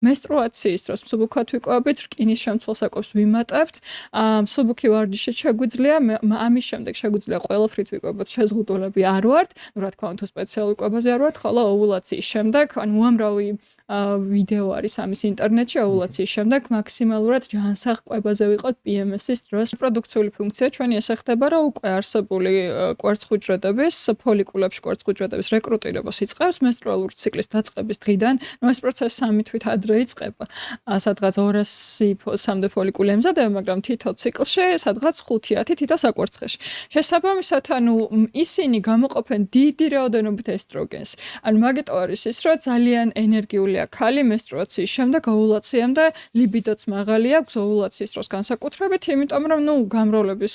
მენსტრუაციის დროს მსუბუქად ვიკვებით, რკინის შემცველსაკვებს ვიმატებთ, მსუბუქი ვარჯიშით შეგვიძლია, ამის შემდეგ შეგვიძლია ყველაფრით ვიკვებოთ, შეზღუდულები არ ვართ, ну რა თქმა უნდა, სპეციალურ კვებაზე არ ვართ, ხოლო ოვულაციის შემდეგ, ან უამრავი ვიდეო არის ამის ინტერნეტში, ოვულაციის შემდეგ მაქსიმალურად ჯანსაღ კვებაზე ვიყოთ PMS-ის დროს. პროდუქციული ფუნქცია ჩვენი ეს ხდება, რომ უკვე არსებული კვერცხუჯრედების, folliculებში კვერცხუჯრედების რეკრუტირებას იწყებს მენსტრუალური ციკლის დაწყების დღიდან. ну ეს პროცესი 3 თვით ადრე იწყება. სადღაც 200-მდე follicule ემზადება, მაგრამ თითო ციკლში სადღაც 5-10 თითო საკვერცხეში. შესაბამისად, ანუ ისინი გამოყოფენ დიდი რაოდენობით ესტროგენს. ანუ მაგიტო არის ის, რომ ძალიან ენერგიული ქალი მენსტრუაციის შემდეგ ოვულაციამდე ლიბიდოც მაღალი აქვს ოვულაციის დროს განსაკუთრებით, იმიტომ რომ გამრავლების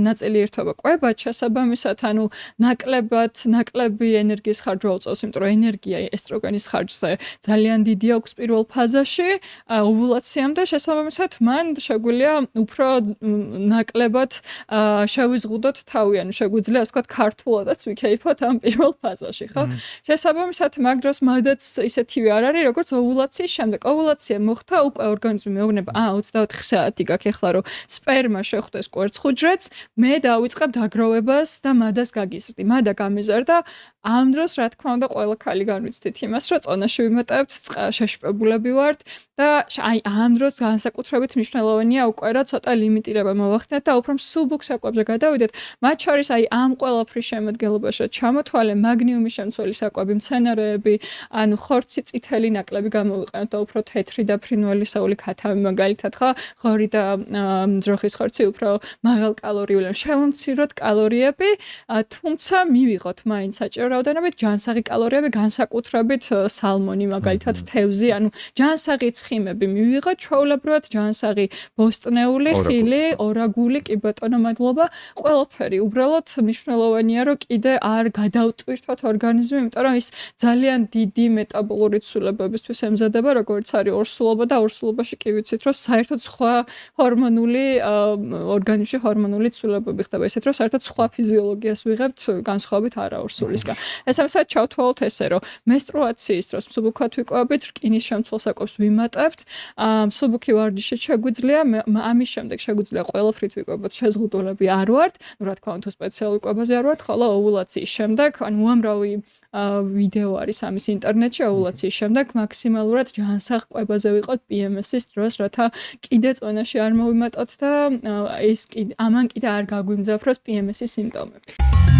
ნაწილი ერთობა კვებად შესაბამისად, ანუ ნაკლები ენერგიის ხარჯვა უწევს, იმიტომ რომ ენერგია ესტროგენის ხარჯზე ძალიან დიდი აქვს პირველ ფაზაში, ოვულაციამდე შესაბამისად მან შეგვიძლია უფრო ნაკლებად შევიზღუდოთ თავი, ანუ შეგვიძლია ასე ვთქვათ ქართულადაც ვიქეიფოთ ამ პირველ ფაზაში, ხო? შესაბამისად მაგ დროს მადაც ისეთივე არ არის, როგორც ოვულაციის შემდეგ. ოვულაცია მოხდა, უკვე ორგანიზმი მეუბნება, 24 საათი გაქვს ახლა, რომ სპერმა შეხვდეს კვერცხუჯრედს, მე დავიწყებ დაგროვებას და მადას გაგიზრდი. მადა გამიზარდა, ამ დროს რა თქმა უნდა ყველა ქალი განვიცდით იმას, რომ წონაში ვიმატებთ, შეშპებულები ვართ და აი ამ დროს განსაკუთრებით მნიშვნელოვანია უკვე რა ცოტა ლიმიტირება მოვახდინოთ და უფრო მსუბუქ საკვებზე გადავიდეთ. მათ შორის აი ამ ყველაფრის შემადგენლობაში ჩამოთვალე მაგნიუმის შემცველი საკვები, მცენარეები, ანუ ხორცი, წითელი ნაკლები გამოვიყენოთ და უფრო თეთრი და ფრინველისეული ქათამი მაგალითად ხო, ღორი და ძროხის ხორცი უფრო მაღალკალორიული, შევამციროთ კალორიები, თუმცა მივიღოთ მაინც საჭირო რაოდენობით ჯანსაღი კალორიები, განსაკუთრებით სალმონი, მაგალითად თევზი, ანუ ჯანსაღი ცხიმები მივიღოთ, ჩვეულებრივად ჯანსაღი ბოსტნეული, ხილი, ორაგული, კი ბატონო, მადლობა, ყველაფერი. უბრალოდ მნიშვნელოვანია, რომ კიდე არ გადავტვირთოთ ორგანიზმი, იმიტომ რომ ის ძალიან დიდი მეტაბოლური ცვლილებებისთვის ემზადება, როგორც არის ორსულობა და ორსულობაში კი ვიცით, რომ საერთოდ სხვა ჰორმონული ორგანიზმში ჰორმონული ცვლილებები ხდება, ისეთ რომ საერთოდ სხვა ფიზიოლოგიას ვიღებთ განსხვავებით არაორსულისგან. ესამისად ჩავთვალოთ ესე, რომ მენსტრუაციის დროს მსუბუქად ვიკვებით, რკინის შემცველსაკვებს ვიმატებთ, მსუბუქი ვარჯიშით შეგვიძლია, ამის შემდეგ შეგვიძლია ყველაფრით ვიკვებოთ, შეზღუდულები არ ვართ, ну რა თქმა უნდა, სპეციალურ კვებაზე არ ვართ, ხოლო ოვულაციის შემდეგ, ან უამრავი ვიდეო არის ამის ინტერნეტში, ოვულაციის შემდეგ მაქსიმალურად ჯანსაღ კვებაზე ვიყოთ PMS-ის დროს, რათა კიდე წონაში არ მოვიმატოთ და ამან კიდე არ გაგვიმძაფროს PMS-ის სიმპტომები.